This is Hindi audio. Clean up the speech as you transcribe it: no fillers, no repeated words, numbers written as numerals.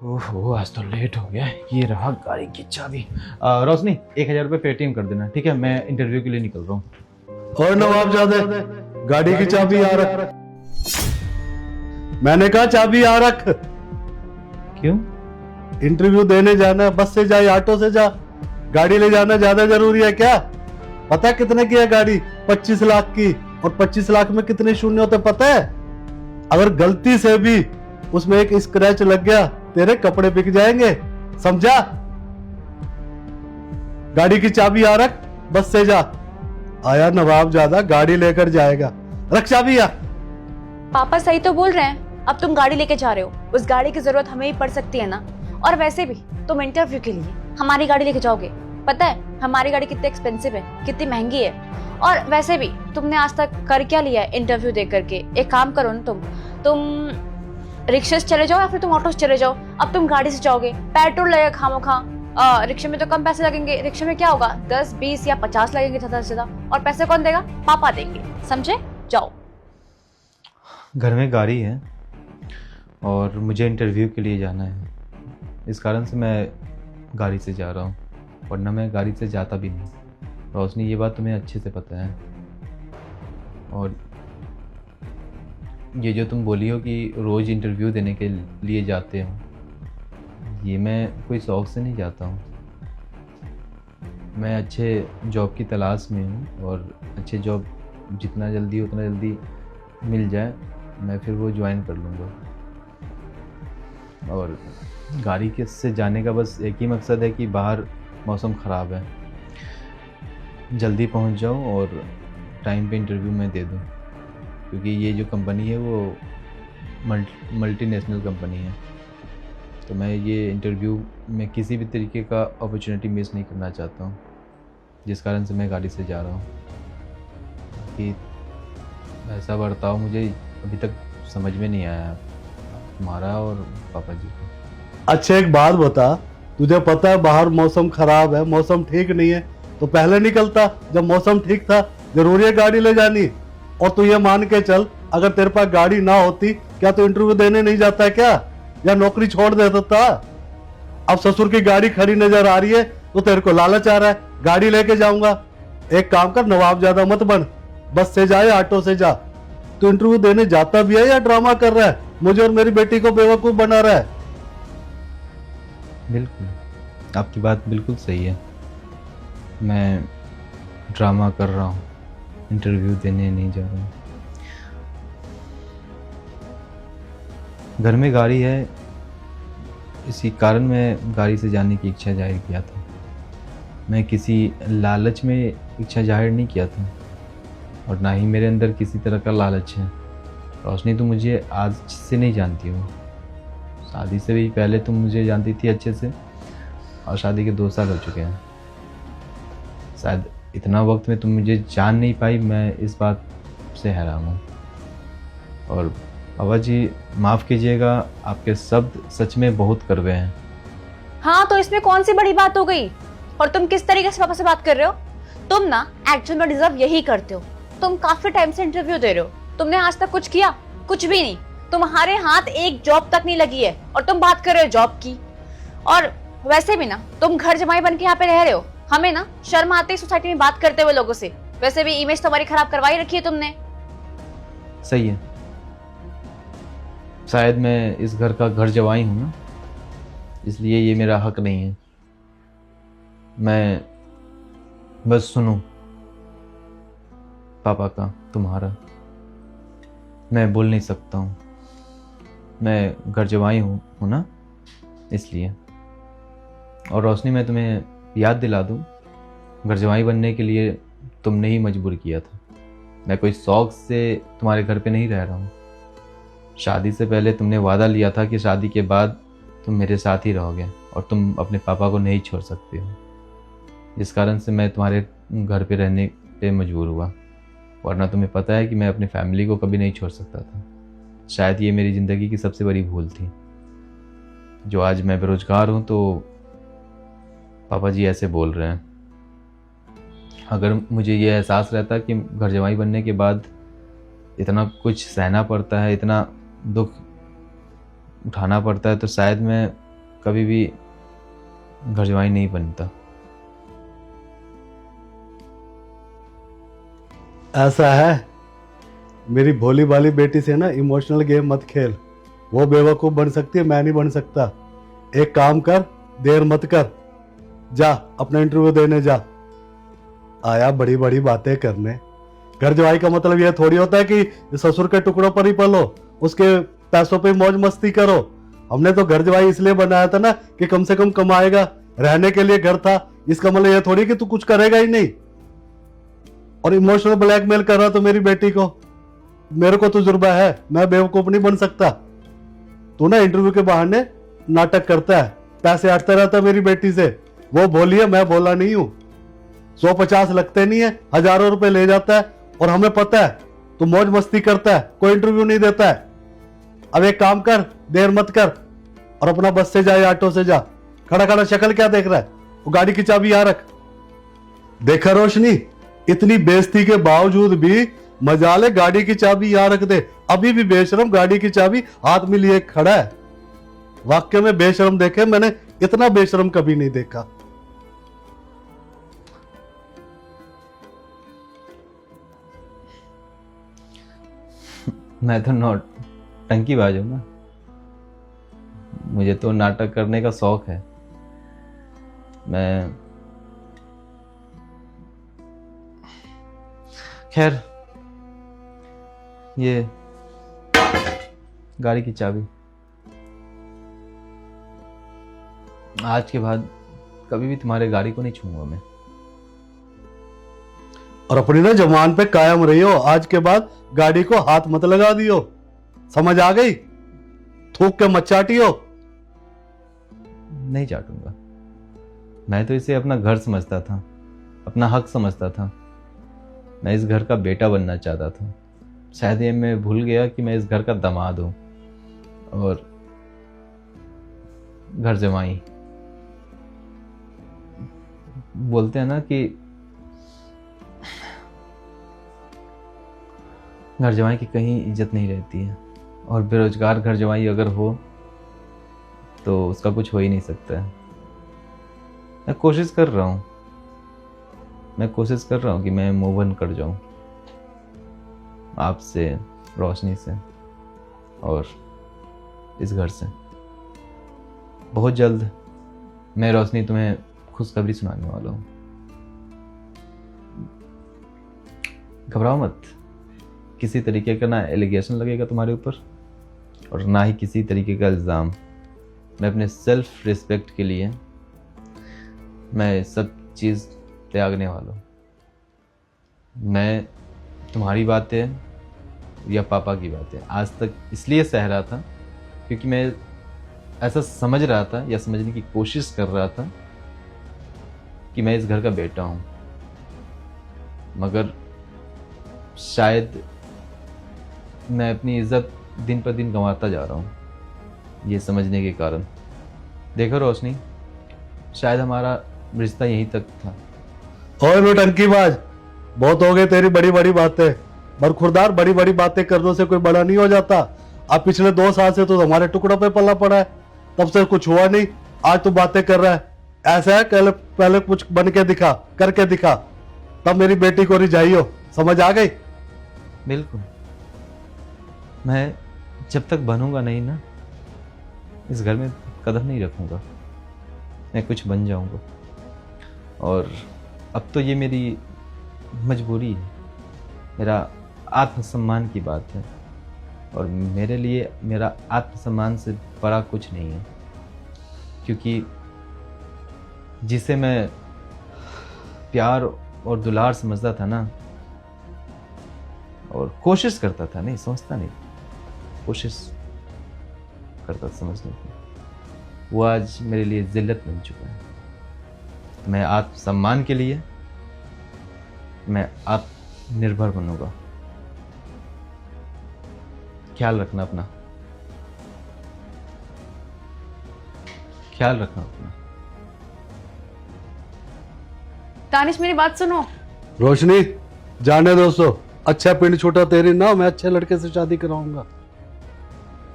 ओहो, आज तो लेट हो गया। ये रहा गाड़ी की चाबी। रोशनी, 1000 रुपये पेटीएम कर देना, ठीक है? मैं इंटरव्यू के लिए निकल रहा हूँ। और नवाबजादे, गाड़ी की चाबी आ रख। मैंने कहा चाबी आ रख। क्यों? इंटरव्यू देने जाना है, बस से जा या ऑटो से जा। गाड़ी ले जाना ज्यादा जरूरी है क्या? पता है कितने की है गाड़ी? 25 लाख की। और 25 लाख में कितने शून्य होते पता है? अगर गलती से भी उसमें एक स्क्रैच लग गया, तेरे कपड़े बिक जाएंगे, समझा? गाड़ी की चाबी आ रख, बस से जा। आया नवाब ज्यादा, गाड़ी लेकर जाएगा। रख चाबी आ। पापा सही तो बोल रहे हैं। अब तुम गाड़ी लेके जा रहे हो, उस गाड़ी की जरूरत हमें ही पड़ सकती है ना। और वैसे भी तुम इंटरव्यू के लिए हमारी गाड़ी लेके जाओगे। पता है हमारी गाड़ी कितनी एक्सपेंसिव है, कितनी महंगी है। और वैसे भी तुमने आज तक कर क्या लिया है इंटरव्यू दे करके? एक काम करो ना, तुम रिक्शे से चले जाओ या फिर तुम ऑटो से चले जाओ। अब तुम गाड़ी से जाओगे, पेट्रोल लगेगा खामोखा। रिक्शे में तो कम पैसे लगेंगे। रिक्शे में क्या होगा, 10, 20 या 50 लगेंगे ज्यादा से ज्यादा। और पैसे कौन देगा? पापा देंगे, समझे? जाओ। घर में गाड़ी है और मुझे इंटरव्यू के लिए जाना है, इस कारण से मैं गाड़ी से जा रहा हूँ, वरना मैं गाड़ी से जाता भी नहीं। रोशनी, ये बात तुम्हें अच्छे से पता है। और ये जो तुम बोली हो कि रोज़ इंटरव्यू देने के लिए जाते हो, ये मैं कोई शौक़ से नहीं जाता हूँ। मैं अच्छे जॉब की तलाश में हूँ और अच्छे जॉब जितना जल्दी उतना जल्दी मिल जाए, मैं फिर वो ज्वाइन कर लूँगा। और गाड़ी के से जाने का बस एक ही मकसद है कि बाहर मौसम ख़राब है, जल्दी पहुंच जाऊं और टाइम पे इंटरव्यू मैं दे दूं। क्योंकि ये जो कंपनी है वो मल्टीनेशनल कंपनी है, तो मैं ये इंटरव्यू में किसी भी तरीके का अपॉर्चुनिटी मिस नहीं करना चाहता हूं, जिस कारण से मैं गाड़ी से जा रहा हूं। कि ऐसा बर्ताव मुझे अभी तक समझ में नहीं आया तुम्हारा और पापा जी को। अच्छा एक बात बता, तुझे पता है बाहर मौसम खराब है, मौसम ठीक नहीं है, तो पहले निकलता जब मौसम ठीक था। जरूरी है गाड़ी ले जानी? और तू ये मान के चल, अगर तेरे पास गाड़ी ना होती, क्या तू इंटरव्यू देने नहीं जाता है क्या? या नौकरी छोड़ देता था? अब ससुर की गाड़ी खड़ी नजर आ रही है तो तेरे को लालच आ रहा है, गाड़ी लेके जाऊंगा। एक काम कर, नवाब ज्यादा मत बन, बस से जा या ऑटो से जा। तू इंटरव्यू देने जाता भी है या ड्रामा कर रहा है? मुझे और मेरी बेटी को बेवकूफ बना रहा है। बिल्कुल, आपकी बात बिल्कुल सही है। मैं ड्रामा कर रहा हूँ, इंटरव्यू देने नहीं जा रहा हूँ। घर में गाड़ी है, इसी कारण मैं गाड़ी से जाने की इच्छा जाहिर किया था। मैं किसी लालच में इच्छा जाहिर नहीं किया था और ना ही मेरे अंदर किसी तरह का लालच है। रोशनी, तुम मुझे आज से नहीं जानती हो, शादी से भी पहले तुम मुझे जानती थी अच्छे से, और शादी के 2 साल हो चुके हैं। शायद इतना वक्त में तुम मुझे जान नहीं पाई, मैं इस बात से हैरान हूँ। और बाबा जी माफ़ कीजिएगा, आपके शब्द सच में बहुत कड़वे हैं। हाँ तो इसमें कौन सी बड़ी बात हो गई? और तुम किस तरीके से पापा से बात कर रहे हो? तुम ना एक्चुअल में डिजर्व यही करते हो। तुम काफी टाइम से इंटरव्यू दे रहे हो, तुमने आज तक कुछ किया? कुछ भी नहीं। तुम्हारे हाथ एक जॉब तक नहीं लगी है और तुम बात कर रहे हो जॉब की। और वैसे भी ना तुम घर जमाई बन के यहाँ पे रह रहे हो। हमें ना शर्म आती है सोसाइटी में बात करते हुए लोगों से। वैसे भी इमेज तुम्हारी खराब करवाई रखी है तुमने। सही है, शायद मैं इस घर का घर जवाई हूँ ना, इसलिए ये मेरा हक नहीं है। मैं बस सुनूं पापा का, तुम्हारा। मैं बोल नहीं सकता हूँ, मैं घर जवाई हूँ ना, इसलिए। और रोशनी, मैं तुम्हें याद दिला दूँ, घर जवाई बनने के लिए तुमने ही मजबूर किया था। मैं कोई शौक़ से तुम्हारे घर पे नहीं रह रहा हूँ। शादी से पहले तुमने वादा लिया था कि शादी के बाद तुम मेरे साथ ही रहोगे और तुम अपने पापा को नहीं छोड़ सकते हो, जिस कारण से मैं तुम्हारे घर पे रहने पे मजबूर हुआ। वरना तुम्हें पता है कि मैं अपनी फैमिली को कभी नहीं छोड़ सकता था। शायद ये मेरी ज़िंदगी की सबसे बड़ी भूल थी। जो आज मैं बेरोजगार हूँ तो पापा जी ऐसे बोल रहे हैं। अगर मुझे ये एहसास रहता कि घर जवाई बनने के बाद इतना कुछ सहना पड़ता है, इतना दुख उठाना पड़ता है, तो शायद मैं कभी भी घर जवाई नहीं बनता। ऐसा है, मेरी भोली भाली बेटी से ना इमोशनल गेम मत खेल। वो बेवकूफ बन सकती है, मैं नहीं बन सकता। एक काम कर, देर मत कर, जा अपना इंटरव्यू देने जा। आया बड़ी बड़ी बातें करने। घर जवाई का मतलब यह थोड़ी होता है कि ससुर के टुकड़ों पर ही पलो, उसके पैसों पे मौज मस्ती करो। हमने तो घर जवाई इसलिए बनाया था ना कि कम से कम कमाएगा, रहने के लिए घर था। इसका मतलब यह थोड़ी कि तू कुछ करेगा ही नहीं। और इमोशनल ब्लैकमेल कर रहा तो मेरी बेटी को, मेरे को तजुर्बा है, मैं बेवकूफ नहीं बन सकता। तू ना इंटरव्यू के बहाने नाटक करता है, पैसे हटता रहता है मेरी बेटी से। वो बोली है, मैं बोला नहीं हूं। 150 लगते नहीं है, हजारों रुपए ले जाता है। और हमें पता है तू मौज मस्ती करता है, कोई इंटरव्यू नहीं देता है। अब एक काम कर, देर मत कर और अपना बस से जा या ऑटो से जा। खड़ा खड़ा शक्ल क्या देख रहा है? वो गाड़ी की चाबी यहां रख। देखा रोशनी, इतनी बेइज्जती के बावजूद भी मजाले गाड़ी की चाबी यहां रख दे। अभी भी बेशरम गाड़ी की चाबी हाथ में लिए खड़ा है। वाकई में बेशरम देखे मैंने, इतना बेशरम कभी नहीं देखा। मैं तो नॉट टंकीबाज हूं ना, मुझे तो नाटक करने का शौक है। मैं खैर, ये गाड़ी की चाबी, आज के बाद कभी भी तुम्हारे गाड़ी को नहीं छूऊंगा मैं। और अपनी ना जबान पे कायम रही हो। आज के बाद गाड़ी को हाथ मत लगा दियो, समझ आ गई? थूक के मत चाटियो। नहीं चाटूंगा। मैं तो इसे अपना घर समझता था, अपना हक समझता था। मैं इस घर का बेटा बनना चाहता था। शायद ये मैं भूल गया कि मैं इस घर का दामाद हूं और घर जमाई। बोलते हैं ना कि घर जमाई की कहीं इज्जत नहीं रहती है, और बेरोजगार घर जमाई अगर हो तो उसका कुछ हो ही नहीं सकता है। मैं कोशिश कर रहा हूँ कि मैं मूव ऑन कर जाऊं आपसे, रोशनी से और इस घर से। बहुत जल्द मैं रोशनी तुम्हें खुशखबरी सुनाने वाला हूँ। घबराओ मत, किसी तरीके का ना एलिगेशन लगेगा तुम्हारे ऊपर और ना ही किसी तरीके का इल्ज़ाम। मैं अपने सेल्फ रिस्पेक्ट के लिए मैं सब चीज़ त्यागने वाला हूँ। मैं तुम्हारी बातें या पापा की बातें आज तक इसलिए सह रहा था क्योंकि मैं ऐसा समझ रहा था या समझने की कोशिश कर रहा था कि मैं इस घर का बेटा हूँ, मगर शायद मैं अपनी इज्जत दिन पर दिन गंवाता जा रहा हूँ ये समझने के कारण। देखो रोशनी, शायद हमारा रिश्ता यहीं तक था। ओए नौटंकीबाज, बहुत हो गए तेरी बड़ी बड़ी बातें। बरखुरदार, बड़ी बड़ी बातें करने से कोई बड़ा नहीं हो जाता। अब पिछले 2 साल से तो हमारे टुकड़ों पे पला पड़ा है, तब से कुछ हुआ नहीं। आज तो बातें कर रहा है। ऐसा है, पहले कुछ बन के दिखा, करके दिखा, तब मेरी बेटी को रिझाइयो। समझ आ गई? बिल्कुल। मैं जब तक बनूंगा नहीं ना, इस घर में कदम नहीं रखूंगा। मैं कुछ बन जाऊंगा, और अब तो ये मेरी मजबूरी है, मेरा आत्मसम्मान की बात है। और मेरे लिए मेरा आत्मसम्मान से बड़ा कुछ नहीं है, क्योंकि जिसे मैं प्यार और दुलार समझता था ना, और कोशिश करता था, नहीं समझता नहीं, कोशिश करता समझने की, वो आज मेरे लिए जिल्लत बन चुका है। मैं आत्मसम्मान के लिए मैं आत्मनिर्भर बनूंगा। ख्याल रखना अपना, ख्याल रखना अपना। दानिश, मेरी बात सुनो। रोशनी, जाने दोस्तों, अच्छा पिंड छूटा तेरी ना, मैं अच्छे लड़के से शादी कराऊंगा।